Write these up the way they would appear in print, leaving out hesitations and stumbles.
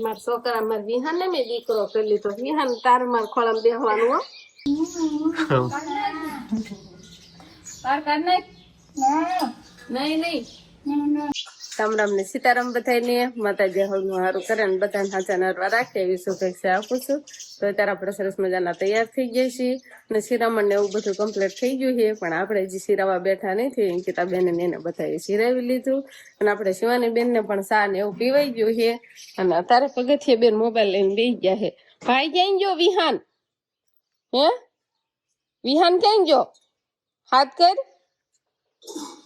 મારા છોકરા મારા વિહાન ને મેં દીકરો કરી લીધો. વિહાન તાર મારા ખોળામાં બેહવાનું હો. પાર કાઢ નાખ. નહીં નહીં. રામ રામ ને સીતારામ બધાને માતાજી હળનું હારું કરે ને બધાને હાચા નરવા રાખે એવી શુભેચ્છા આપું છું. તો અત્યારે આપણે સરસ મજાના તૈયાર થઈ ગયા છીએ અને શિરામણ ને એવું બધું કમ્પ્લીટ થઈ ગયું છે. પણ આપણે હજી શિરાવા બેઠા નથી. અંકિતા બેન ને એને બધાએ શિરાવી લીધું અને આપણે શિવાની બેન ને પણ સા ને એવું પીવાઈ ગયું છે. અને અત્યારે પગથિયે બેન મોબાઈલ લઈને બેસી ગયા છે. ભાઈ ક્યાં ગયો વિહાન? હે વિહાન ક્યાં ગયો? હાથ કર.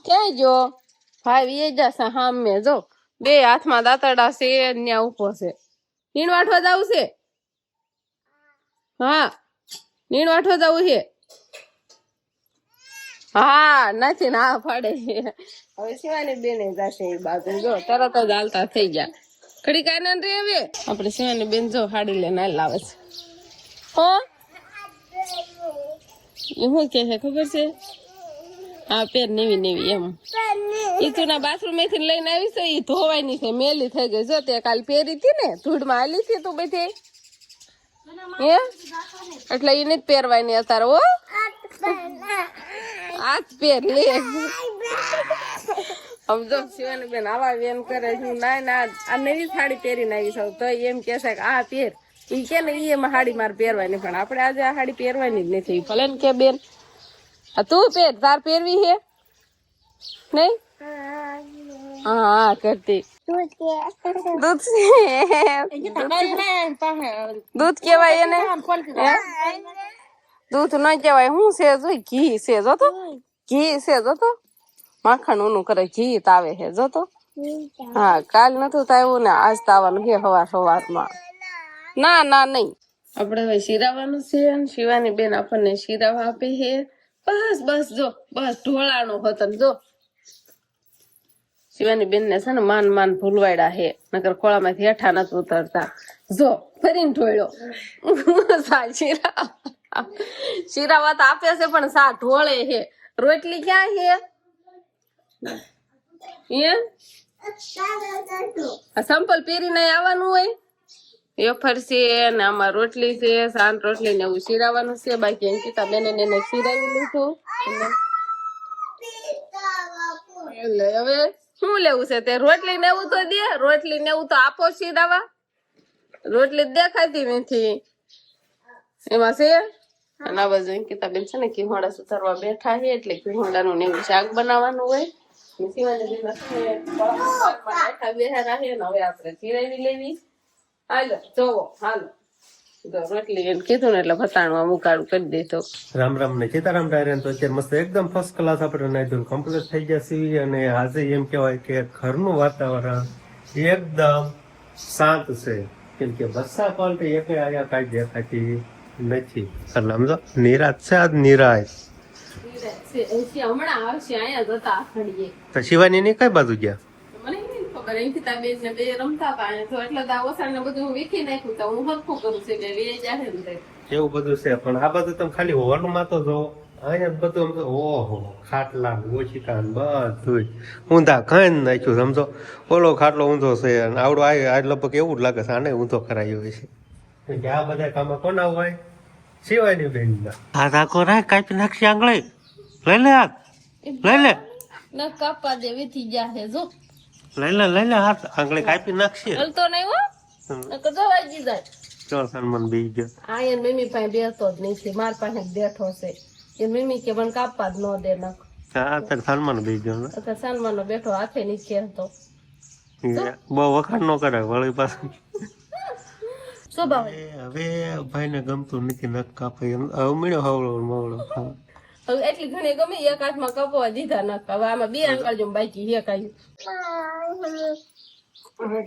ક્યાં ગયો? ભાઈ એ જશે સામે જો બે હાથમાં દાંતરડા છે ત્યાં ઉભો છે. નીણ વાટવા જવું છે? હા નીણ વાટવા જવું છે? હા નથી ના પાડે. હવે શિવાની બેન જશે એ બાજુ જો તરત જ હાલતા થઈ ગયા. ખડી કાંઈ ના રે હવે આપણે શિવાની બેન જો હાડી લઈને લાવે છે. હો એ શું કે છે ખબર છે? હા પેર નેવી નેવી એમ ઈ તું ના બાથરૂમ માંથી લઈને આવી છે. ઈ ધોવાની છે મેલી થઈ ગઈ. જો તે કાલ પહેરી હતી ને ધૂળમાં હાલી હતી તું બધી હે એટલે ઈ નથી પહેરવાની અત્યારે. હો આજ પહેર લે. સમજો શિવાની બેન આવા એમ કરે છે. ના ના આ નવી સાડી પહેરીને આવી છું તો એમ કે છે કે આ પહેર. ઈ કે ને ઈ એમાં સાડી મારે પહેરવાની પણ આપણે આજે આ સાડી પહેરવાની જ નથી. ભલે ને કે બેન તું પહેર તાર પહેરવી હે નહીં? હા કરતી દૂધ કેવાય એને? દૂધ ન કેવાય. શું છે જોઈ ઘી છે જોતો. ઘી છે જોતો. માખણ ઊનું કરે ઘી તાવે છે જોતો. હા કાલ નતું તાવ્યું ને આજ તાવાનું છે સવાર સવારમાં. ના ના નહીં. આપણે હવે શિરાવાનું છે. શિવાની બેન આપણને શિરાવા આપે છે. બસ બસ જો બસ ઢોળાનો હતો જો શિવાની બેન ને છે ને માન માન ભૂલવાડ્યા હે નકર ખોળામાંથી હેઠા નથી ઉતરતા. જો ફરીને ઢોળ્યો. શિરાવા તો આપે છે પણ સા ઢોળે હે. રોટલી ક્યાં હે? સંપલ પહેરીને આવવાનું હોય. વેફર છે ને આમાં રોટલી છે સાન રોટલી ને એવું શિરાવાનું છે. બાકી અંકિતા બેન એને શિરાવી લીધું. એટલે હવે શું લેવું છે તે? રોટલી ને એવું તો દે. રોટલી ને એવું તો આપો શિરાવા. રોટલી દેખાતી નથી એમાં છે. અને આ બાજુ અંકિતા બેન છે ને ઘીહોડા સુધારવા બેઠા છે એટલે ઘીહોડાનું ને એવું શાક બનાવવાનું હોય. શિવાની બેન બેઠા છે ને હવે આપણે શિરાવી લેવી. હાલો જોવો હાલો રોટલી એને કીધું ને એટલે ફતાણું મુકાડું કરી દીધો. રામ રામ ને સીતારામ ડાયરેન. તો અત્યારે મસ્ત એકદમ ફર્સ્ટ ક્લાસ આપણે નાઈ કમ્પ્લીટ થઈ ગયા છીએ અને આજે એમ કહેવાય કે ઘરનું વાતાવરણ એકદમ શાંત છે. કેમ કે વરસા પલટી એક આયા કાંઈ દેખાતી નથી. એટલે સમજો નિરાશ છે આજ નિરાશ. હમણાં આવશે અહીંયા જતા આખડીએ. તો શિવાની ની કઈ બાજુ ગયા? મને નહીં ખબર. અંકિતા બેન ને બે રમતા હતા તો એટલે ઓસાણ ને બધું હું વીખી નાખ્યું તો હું હરખું કરું છું કે વે જાહે ને એવું બધું છે. પણ આ બધું તમે ખાલી હોલમાં તો જો અહીંયા બધું આમ તો ઓહો ખાટલા ઓછીકા બધું ઊંધા ખાઈ નાખ્યું. સમજો ઓલો ખાટલો ઊંધો છે અને આવડો આ લગભગ એવું જ લાગે છે આને ઊંધો કરાયો છે. કે આ બધા કામ કોના હોય? શિવાની બેન ના હાથ આખો રાખ કાપી નાખશે આંગળી. લઈ લે હાથ લઈ લે ન કાપા દે વીથી જાહે જો લઈ લે હાથ આંગળી કાપી નાખશે. હલતો નહીં હો નકર જો વાગી જાય. ચાલ સન્માન બી ગયો. આ એન મમ્મી પાસે બેસતો જ નહીં. માર પાસે બેઠો છે. એ મમ્મી કે મને કાપવા જ ન દે નક. હા અત્યારે સન્માન બી ગયો ને અત્યારે સાનમાનો બેઠો હાથે નીચે હતો. બહુ વખાણ નો કરે વળી પાછું. સ્વભાવ હવે ભાઈ ને ગમતું નથી નખ કાપે એમ અમીણો હવળો મવળો. હવે એટલી ઘણી ગમે એક હાથમાં કપવા દીધા નખ. હવે આમાં બે આંગળ જો બાકી હે કાયું.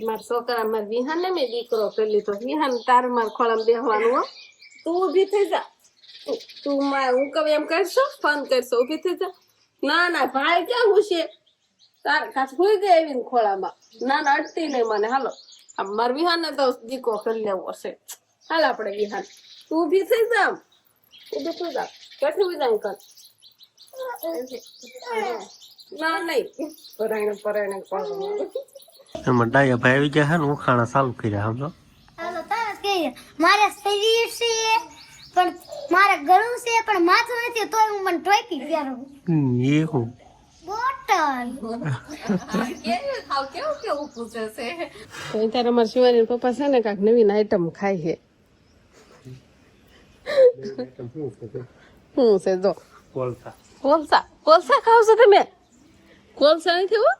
મારા છોકરા મારા વિહાન ને મેં દીકરો કરી લીધો. વિહાન તાર મારા ખોળામાં બેહવાનું હો. તું ઉભી થઈ જા. તું હું કવ એમ કરશો ફોન કરશો ઉભી થઈ જા. ના ના ભાઈ ક્યાં હુશે? તાર કાચ હોઈ ગઈ એવી ખોળામાં. ના ના અટતી નહીં મને. હાલો મારા વિહાન ને તો દીકરો કરી લેવો હશે. હાલ આપણે વિહાન તું ઉભી થઈ જા. ઉભી થઈ જા. કેટલી ઉજાણ કર. ના નહીં પરાયણે એમાં ડાયા ભાઈ આવી ગયા છે ને ઉખાણા ચાલુ કર્યા સમજો. હાલો તમે કહીએ મારે શરીર છે પણ મારે ગળું છે પણ માથું નથી તોય હું મને ટોપી પહેરું. એ હું બોટલ કેવું પૂછે છે તો ત્યારે અમારા શિવાની પપ્પા છે ને કાંઈક નવીન આઈટમ ખાય છે. શું છે જો કોલસા કોલસા કોલસા ખાવ છો તમે? કોલસા નથી હો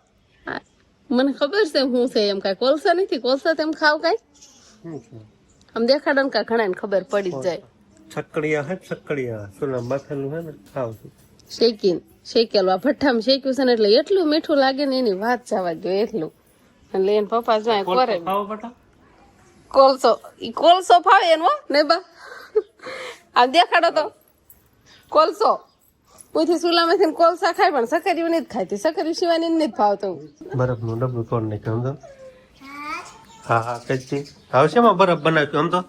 હા, મને ખબર છે શું છે એમ. કાંઈ કોલસા નથી. કોલસા તેમ ખાવ કાંઈ આમ દેખાડો ને કાંઈ ઘણા ખબર પડી જ જાય. છકડિયા હે છકડિયા સોના બાથેલું હે ને ખાવ છું. શેકેલું આ ભઠ્ઠામાં શેક્યું છે ને એટલે એટલું મીઠું લાગે ને એની વાત જવા જોઈએ એટલું. એટલે એને પપ્પા જો કરે ખાવ બટા કોલસો ઈ કોલસો ફાવે એનો ને બા આમ દેખાડો તો કોલસો ઉથી સુલામાંથી કોલસા ખાય પણ સકરિયું નથી ખાતી. સકરિયું સિવાયની નથી ભાવતું. બરફનું ડબ્બું તોડ નાખ્યું સમજો. હા હા કચ્છી હવે શેમાં બરફ બનાવ્યું આમ તો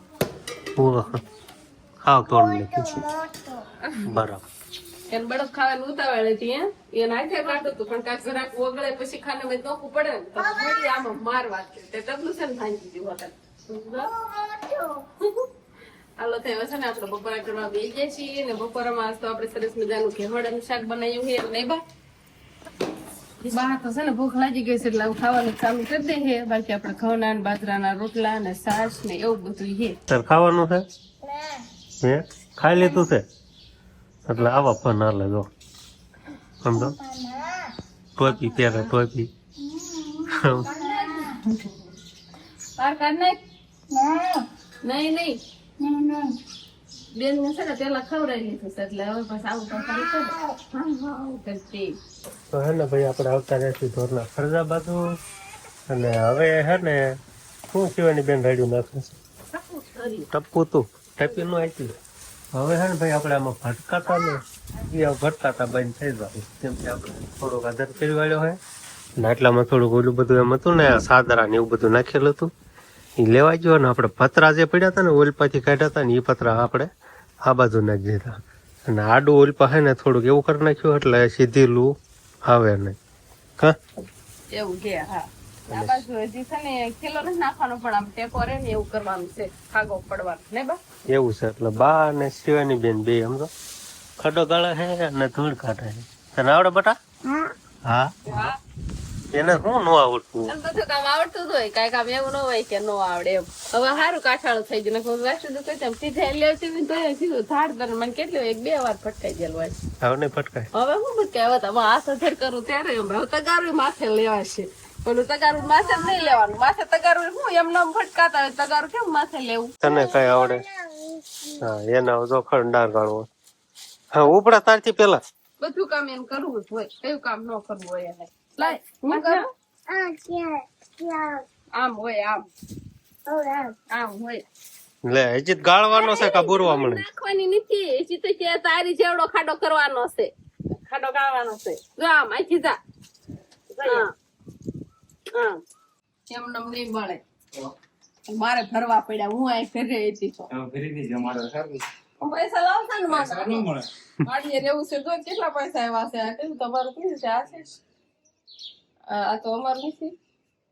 હાવ તોડ નાખ્યું બરફ. એને બરફ ખાવાની ઉતાવળ હતી એને હાથે કાઢું હતું પણ કાંઈક જરાક ઓગળે પછી ખાને મેં નોખું પડે ને તો વળી આમાં મારવા તે ડબલું છે ને ભાંગી દીધું હતા. હાલો થયો છે ને આપણે બપોરા કરવા બેસી ગયા છીએ ને બપોરામાં આજ તો આપણે સરસ મજાનું ઘેવડાનું શાક બનાવ્યું છે નહીં બા બહાર તો છે ને ભૂખ લાગી ગઈ છે એટલે ખાવાનું ચાલુ કરી દે છે. બાકી આપણે ઘઉંના ને બાજરાના રોટલા ને છાશ ને એવું બધું છે. તાર ખાવાનું છે હે ખાઈ લીધું છે એટલે આવા ફોન હાલે જો સમજો. ટોપી પહેરે ટોપી બહાર કાઢ નાખ. નહીં બેન ને છે ને પેલા ખવડાવી લીધું છે એટલે હવે બસ આવું કરતી. તો હે ને ભાઈ આપણે આવતા રહેશું ઢોરના ફરજા બાજુ અને હવે હે ને શું સિવાની બેન રાડ્યું નાખે છે ટપ્પુ તું ટપી નું આપ્યું. હવે હે ને ભાઈ આપણે આમાં ભટકાતા ને એ ભટકાતા બંધ થઈ જાય કેમ કે આપણે થોડોક આધાર કરી વાળ્યો હોય ને એટલામાં થોડુંક ઓલું બધું એમ હતું ને સાદરા ને એવું બધું નાખેલું હતું એ લેવા ગયો ને આપણે પતરા જે પડ્યા હતા ને ઓલપાથી કાઢ્યા હતા ને એ પતરા આપણે આ બાજુ નાખી દીધા અને આડું ઓલપા હે ને થોડુંક એવું કરી નાખ્યું એટલે સીધી લૂ આવે નહીં હા એવું કે હા આ બાજુ હજી છે ને કિલો નથી નાખવાનો પણ આમ ટેકો રહે ને એવું કરવાનું છે ખાગો પડવાનો ને બા એવું છે એટલે બા અને શિવાની બેન બે સમજો ખડો ગાળે છે અને ધૂળ કાઢે છે. તને આવડે બટા? હા એને શું ન આવડતું બધું કામ આવડતું જ હોય કઈ કામ એવું ન હોય કે ન આવડે એમ. હવે સારું કાઠાળું થઈ ગયું ને વાસું કોઈ તેમ સીધા લેતી તો સીધું થાળ તને મને કેટલી એક બે વાર ફટકાઈ ગયેલું હોય. હવે નહીં ફટકાય. હવે હું ફટકાય હવે તમે હાથ અધર કરું ત્યારે એમ હવે તગારું માથે લેવાશે પેલું તગારું માથે જ નહીં લેવાનું. માથે તગારું શું એમ નામ ફટકાતા હોય તગારું કેમ માથે લેવું? તને કઈ આવડે? હા એના જો ખંડાર ગાળવો. હા ઉપડા તારથી પેલા બધું કામ એમ કરવું જ હોય કયું કામ ન કરવું હોય એને. લાય હું કરું આમ હોય આમ હોય લે હજી ગાળવાનો છે કા બુરવા મળે નાખવાની નથી હજી તો કે તારી જેવડો ખાડો કરવાનો છે ખાડો ગાળવાનો છે જો આમ અહીંથી જા હા હા એમ નમ નહીં મળે મારે ભરવા પડ્યા હું અહીં ઘરે હતી તો પૈસા લાવતા ને મારે રહેવું છે તો કેટલા પૈસા આવ્યા છે આ કેવું તમારું કયું છે આ છે આ તો અમારું નથી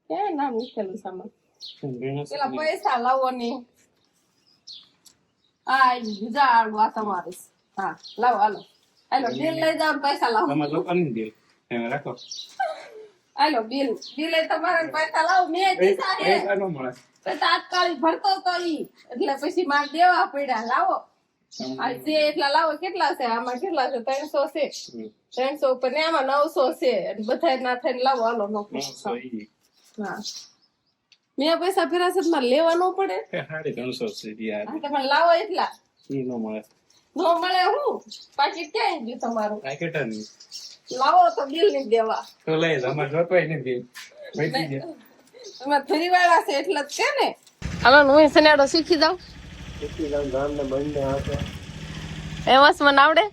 ક્યાં નામ નીકળેલું સામાન પેલા પૈસા લાવો ને હા જાડું આ તમારે હા લાવો હાલો હાલો બિલ લઈ જાવ પૈસા લાવો હાલો બિલ તમારે પૈસા લાવો મેં દીધા છે તાત્કાલિક ભરતો તો ઈ એટલે પછી મારે દેવા પડ્યા લાવો જે એટલા લાવો કેટલા છે આમાં કેટલા છે 300 છે 300 ઉપર ને આમાં 900 છે બધા ના થઈને લાવો હાલો નો હા મેં પૈસા ફેરા છે મારે લેવા ન પડે 350 છે પણ લાવો એટલા નો મળે હું પાકીટ ક્યાં ગયું તમારું લાવો તો બિલ નહીં દેવા તમે ફરી વાળા છે એટલે જ છે ને હાલો હું સનેડો શીખી જાઉં એમાં મને આવડે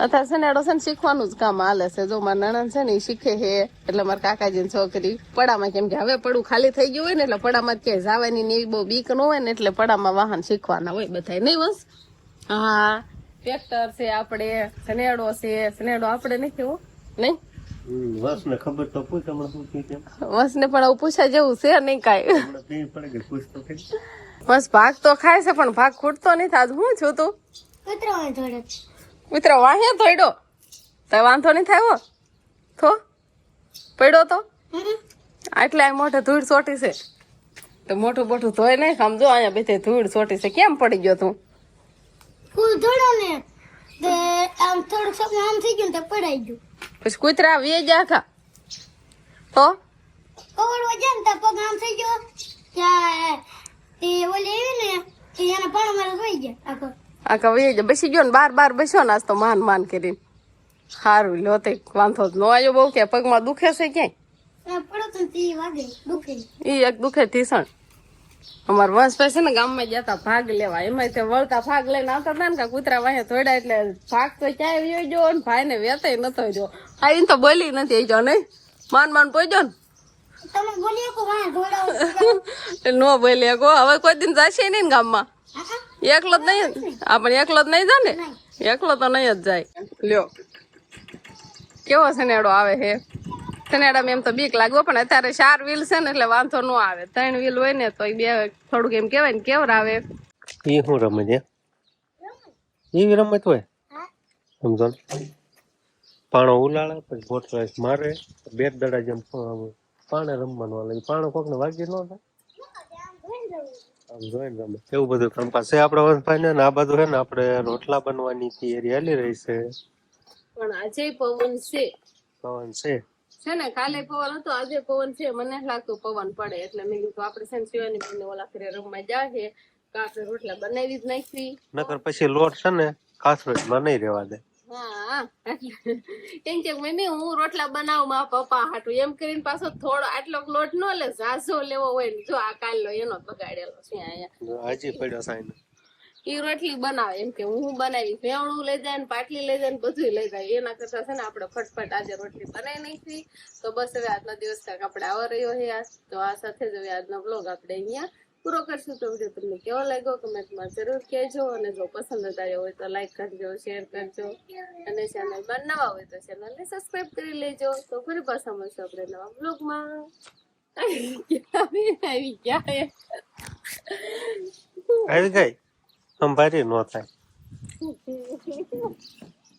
અત્યારે સનેડો છે ને શીખવાનું જ કામ હાલે છે જો મારા નણંદ છે ને એ શીખે છે એટલે મારા કાકાજીની છોકરી પડામાં કેમ કે હવે પડું ખાલી થઈ ગયું હોય ને એટલે પડામાં ક્યાંય જવાની ને એવી બહુ બીક ન હોય ને એટલે પડામાં વાહન શીખવાના હોય બધા નહીં બસ હા ટ્રેક્ટર છે આપણે સનેડો છે સનેડો આપણે નથી હો નહીં બસ ને ખબર તો પૂછ હમણાં શું થયું છે વસને પણ આવું પૂછા જેવું છે નહીં કાંઈ. હમણાં પીવી પડે કે પૂછ તો ખરી. બસ ભાગ તો ખાય છે પણ ભાગ ખૂટતો નથી. આજ હું છું તું કૂતરો થોડો મિત્ર વાહે થોડો તો વાંધો નહીં થાય થો પડ્યો તો એટલે આ મોઢે ધૂળ ચોટી છે તો મોટું મોટું ધોઈ નહીં સમજો અહીંયા બેઠે ધૂળ ચોટી છે કેમ પડી ગયો તું ફૂલ થોડો ને તે આમ થોડુંક સપનું આમ થઈ ગયું ને તે પડાઈ ગયું પછી કૂતરા વે જા ખા તો કવર વજન તે પગ આમ થઈ ગયો ત્યાં તે ઓલી આવી ને તે એના પાણ મારે જોઈ ગયા આખો આ કવે જ બેસી ગયો ને બાર બેસ્યો ને આજ તો માન કરીને સારું લ્યો તે વાંધો જ ન આવ્યો બહુ કે પગમાં દુખે છે ક્યાંય પડો તો તે વાગે દુખે ઈ એક દુખે ઠીસણ અમાર વંશભાઈ છે ને ગામમાં જતા ભાગ લેવા એમાં તે વળતા ભાગ લઈને આવતા હતા ને કે કૂતરા વાહે થોડા એટલે ભાગ તો ક્યાંય વ્યો જો ને ભાઈ ને વેતાય નતો જો આઈને તો બોલી નથી જો નહીં માન પોઈજો ને તમે બોલીએ કો વાહ ઘોડાઓ નો બોલી કો હવે કોઈ દિન જશે નહીં ને ગામમાં એકલો જ નહીં આપણે એકલો જ નહીં જાય ને એકલો તો નહીં જ જાય લ્યો કેવો સનેડો આવે હે સનેડામાં એમ તો બીક લાગ્યો પણ અત્યારે 4 વ્હીલ છે ને એટલે વાંધો ન આવે 3 વ્હીલ હોય ને તો બે થોડુંક એમ કેવાય ને કેવર આવે એ શું રમે છે એવી રમત હોય સમજો ને પાણો ઉલાળે પછી બોટલ મારે બેટ દડા જેમ પાણે રમવાનું હાલે પાણો કોક ને વાગી ન થાય આમ જોઈને રમે એવું બધું કામ પાસે આપડે વંશભાઈ ને આ બાજુ છે ને આપડે રોટલા બનવાની તૈયારી હાલી રહી છે પણ આજે પવન છે પવન છે ને કાલે પવન હતો આજે પવન છે મને લાગતું પવન પડે એટલે મેં કીધું આપણે છે ને શિવાની બેનને ઓલા ફેરે રમવા જાય કે આપણે રોટલા બનાવી જ નાખી નકર પછી લોટ છે ને કાસરોટમાં નહીં રહેવા દે હા કેમ કે મમ્મી હું રોટલા બનાવું મારા પપ્પા હાટું એમ કરીને પાછો થોડો આટલો લોટ નો લે ઝાઝો લેવો હોય ને જો આ કાલનો એનો બગાડેલો છે અહીંયા હજી પડ્યો સાઈન ઈ રોટલી બનાવે એમ કે હું બનાવી ભેવણું લઈ જાય ને પાટલી લઈ જાય ને બધું લઈ જાય એના કરતા છે ને આપણે ફટફટ આજે રોટલી બનાવી નાખી તો બસ હવે આજનો દિવસ કાંઈક આપણે આવો રહ્યો છે તો આ સાથે જ હવે આજનો બ્લોગ આપણે અહીંયા પૂરો કરશું તો વિડીયો તમને કેવો લાગ્યો કમેન્ટમાં જરૂર કહેજો અને જો પસંદ આવ્યો હોય તો લાઈક કરજો શેર કરજો અને ચેનલમાં નવા હોય તો ચેનલને સબસ્ક્રાઇબ કરી લેજો તો ફરી પાછા મળશું આપણે નવા બ્લોગમાં આવી ગયા આવી ગઈ સંભારી ન થાય